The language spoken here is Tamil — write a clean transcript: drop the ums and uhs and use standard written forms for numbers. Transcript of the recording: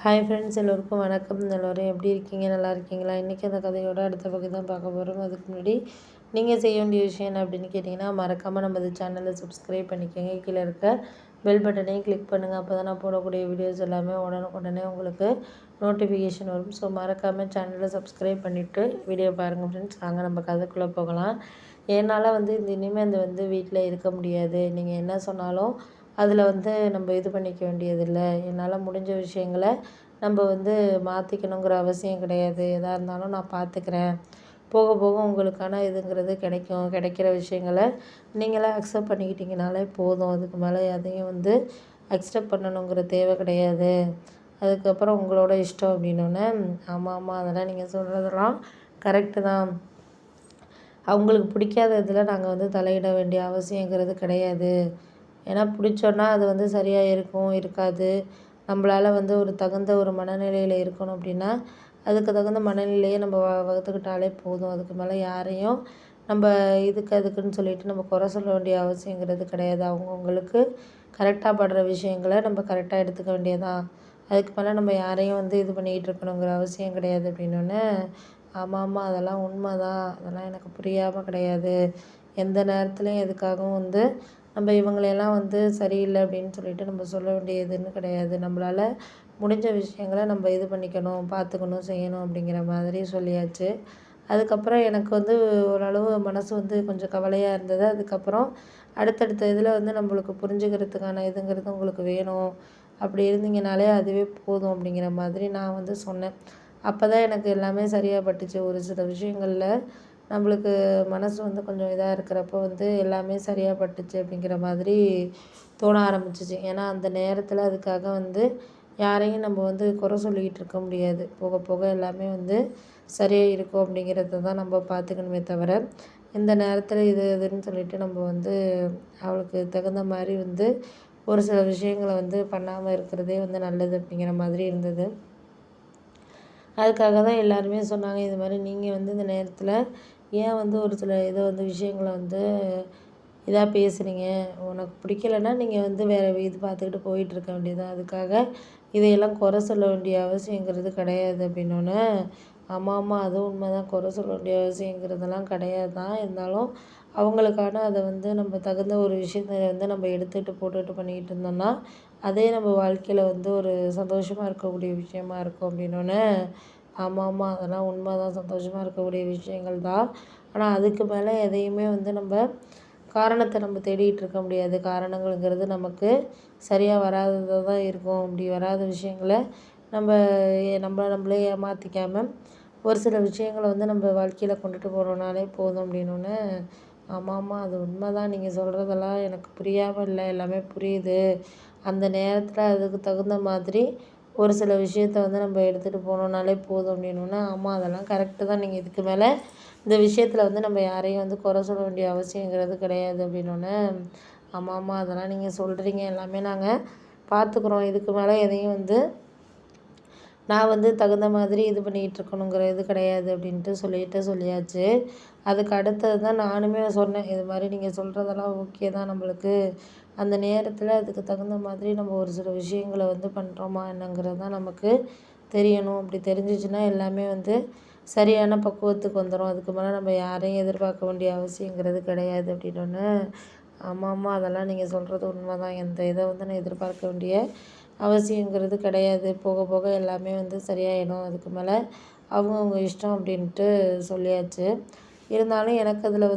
ஹாய் ஃப்ரெண்ட்ஸ், எல்லோருக்கும் வணக்கம். எல்லோரும் எப்படி இருக்கீங்க? நல்லா இருக்கீங்களா? இன்றைக்கி அந்த கதையோட அடுத்த பகுதி தான் பார்க்க போகிறோம். அதுக்கு முன்னாடி நீங்கள் செய்ய வேண்டிய விஷயம் என்ன அப்படின்னு கேட்டிங்கன்னா, மறக்காமல் நம்ம இந்த சேனலை சப்ஸ்கிரைப் பண்ணிக்கோங்க. கீழே இருக்க பெல் பட்டனையும் கிளிக் பண்ணுங்கள். அப்போ தான் நான் போடக்கூடிய வீடியோஸ் எல்லாமே உடனே உங்களுக்கு நோட்டிஃபிகேஷன் வரும். ஸோ மறக்காமல் சேனலை சப்ஸ்கிரைப் பண்ணிவிட்டு வீடியோ பாருங்கள் ஃப்ரெண்ட்ஸ். வாங்க நம்ம கதைக்குள்ளே போகலாம். என்னால் இனிமேல் வீட்டில் இருக்க முடியாது. நீங்கள் என்ன சொன்னாலும் அதில் நம்ம இது பண்ணிக்க வேண்டியதில்லை. என்னால் முடிஞ்ச விஷயங்களை நம்ம மாற்றிக்கணுங்கிற அவசியம் கிடையாது. எதாக இருந்தாலும் நான் பார்த்துக்கிறேன். போக போக உங்களுக்கான இதுங்கிறது கிடைக்கும். கிடைக்கிற விஷயங்களை நீங்களே அக்செப்ட் பண்ணிக்கிட்டிங்கனாலே போதும். அதுக்கு மேலே எதையும் அக்செப்ட் பண்ணணுங்கிற தேவை கிடையாது. அதுக்கப்புறம் உங்களோட இஷ்டம் அப்படின்னோடனே, ஆமாம் அதெல்லாம் நீங்கள் சொல்கிறதெல்லாம் கரெக்டு தான். அவங்களுக்கு பிடிக்காத இதில் நாங்கள் தலையிட வேண்டிய அவசியங்கிறது கிடையாது. ஏன்னா பிடிச்சோன்னா அது சரியாக இருக்கும், இருக்காது. நம்மளால் ஒரு தகுந்த ஒரு மனநிலையில் இருக்கணும் அப்படின்னா, அதுக்கு தகுந்த மனநிலையை நம்ம வகுத்துக்கிட்டாலே போதும். அதுக்கு மேலே யாரையும் நம்ம அதுக்குன்னு சொல்லிட்டு நம்ம குறை சொல்ல வேண்டிய அவசியங்கிறது கிடையாது. அவங்கவுங்களுக்கு கரெக்டாக படுற விஷயங்களை நம்ம கரெக்டாக எடுத்துக்க வேண்டியதான். அதுக்கு மேலே நம்ம யாரையும் இது பண்ணிக்கிட்டு இருக்கணுங்கிற அவசியம் கிடையாது அப்படின்னோடனே, ஆமாம் அதெல்லாம் உண்மை தான். அதெல்லாம் எனக்கு புரியாமல் கிடையாது. எந்த நேரத்துலையும் எதுக்காகவும் நம்ம இவங்களையெல்லாம் சரியில்லை அப்படின்னு சொல்லிட்டு நம்ம சொல்ல வேண்டியதுன்னு கிடையாது. நம்மளால் முடிஞ்ச விஷயங்களை நம்ம இது பண்ணிக்கணும், பார்த்துக்கணும், செய்யணும் அப்படிங்கிற மாதிரி சொல்லியாச்சு. அதுக்கப்புறம் எனக்கு ஓரளவு மனசு கொஞ்சம் கவலையாக இருந்தது. அதுக்கப்புறம் அடுத்தடுத்த இதில் நம்மளுக்கு புரிஞ்சுக்கிறதுக்கான இதுங்கிறது உங்களுக்கு வேணும். அப்படி இருந்தீங்கனாலே அதுவே போதும் அப்படிங்கிற மாதிரி நான் சொன்னேன். அப்போ தான் எனக்கு எல்லாமே சரியாக பட்டுச்சு. ஒரு சில விஷயங்களில் நம்மளுக்கு மனசு கொஞ்சம் இதாக இருக்கிறப்போ எல்லாமே சரியாக பட்டுச்சு அப்படிங்கிற மாதிரி தோண ஆரம்பிச்சிச்சு. ஏன்னா அந்த நேரத்தில் அதுக்காக யாரையும் நம்ம குறை சொல்லிக்கிட்டு இருக்க முடியாது. போக போக எல்லாமே சரியாக இருக்கும் அப்படிங்கிறத தான் நம்ம பார்த்துக்கணுமே தவிர, இந்த நேரத்தில் இதுன்னு சொல்லிட்டு நம்ம அவளுக்கு தகுந்த மாதிரி ஒரு சில விஷயங்களை பண்ணாமல் இருக்கிறதே நல்லது அப்படிங்கிற மாதிரி இருந்தது. அதுக்காக தான் எல்லாருமே சொன்னாங்க, இது மாதிரி நீங்கள் இந்த நேரத்தில் ஏன் ஒரு சில இதை விஷயங்களை இதாக பேசுகிறீங்க. உனக்கு பிடிக்கலன்னா நீங்கள் வேறு இது பார்த்துக்கிட்டு போயிட்டுருக்க வேண்டியதுதான். அதுக்காக இதையெல்லாம் குறை சொல்ல வேண்டிய அவசியங்கிறது கிடையாது அப்படின்னோடனே, ஆமாம் அதுவும் உண்மை தான். குறை சொல்ல வேண்டிய அவசியங்கிறதெல்லாம் கிடையாது தான். இருந்தாலும் அவங்களுக்கான அதை நம்ம தகுந்த ஒரு விஷயத்தை நம்ம எடுத்துகிட்டு போட்டுட்டு பண்ணிக்கிட்டு இருந்தோம்னா, அதே நம்ம வாழ்க்கையில் ஒரு சந்தோஷமாக இருக்கக்கூடிய விஷயமா இருக்கும் அப்படின்னோடனே, ஆமாம் அதெல்லாம் உண்மை தான். சந்தோஷமாக இருக்கக்கூடிய விஷயங்கள் தான். ஆனால் அதுக்கு மேலே எதையுமே நம்ம காரணத்தை நம்ம தேடிகிட்டு இருக்க முடியாது. காரணங்கள்ங்கிறது நமக்கு சரியாக வராததாக தான் இருக்கும். அப்படி வராத விஷயங்களை நம்ம நம்மளே ஏமாற்றிக்காமல் ஒரு சில விஷயங்களை நம்ம வாழ்க்கையில் கொண்டுட்டு போகிறோம்னாலே போதும் அப்படின்னோடனே, ஆமாம் அது உண்மை தான். நீங்கள் சொல்கிறதெல்லாம் எனக்கு புரியாமல் இல்லை, எல்லாமே புரியுது. அந்த நேரத்தில் அதுக்கு தகுந்த மாதிரி ஒரு சில விஷயத்த நம்ம எடுத்துகிட்டு போனோம்னாலே போதும் அப்படின்னோடனே, ஆமாம் அதெல்லாம் கரெக்டு தான். நீங்கள் இதுக்கு மேலே இந்த விஷயத்தில் நம்ம யாரையும் குறை சொல்ல வேண்டிய அவசியங்கிறது கிடையாது அப்படின்னோடனே, ஆமாம் அதெல்லாம் நீங்கள் சொல்கிறீங்க, எல்லாமே நாங்கள் பார்த்துக்குறோம். இதுக்கு மேலே எதையும் நான் தகுந்த மாதிரி இது பண்ணிக்கிட்டு இருக்கணுங்கிற இது கிடையாது அப்படின்ட்டு சொல்லியாச்சு. அதுக்கு அடுத்தது தான் நானுமே சொன்னேன், இது மாதிரி நீங்கள் சொல்கிறதெல்லாம் ஓகே தான். நம்மளுக்கு அந்த நேரத்தில் அதுக்கு தகுந்த மாதிரி நம்ம ஒரு சில விஷயங்களை பண்ணுறோமா என்னங்கிறது தான் நமக்கு தெரியணும். அப்படி தெரிஞ்சிச்சுன்னா எல்லாமே சரியான பக்குவத்துக்கு வந்துடும். அதுக்கு மேலே நம்ம யாரையும் எதிர்பார்க்க வேண்டிய அவசியங்கிறது கிடையாது அப்படின்னோடனே, ஆமாம் அதெல்லாம் நீங்கள் சொல்கிறது உண்மை தான். எந்த இதை நான் எதிர்பார்க்க வேண்டிய அவசியங்கிறது கிடையாது. போக போக எல்லாமே சரியாயிடும். அதுக்கு மேலே அவங்கவுங்க இஷ்டம் அப்படின்ட்டு சொல்லியாச்சு. இருந்தாலும் எனக்கு அதில்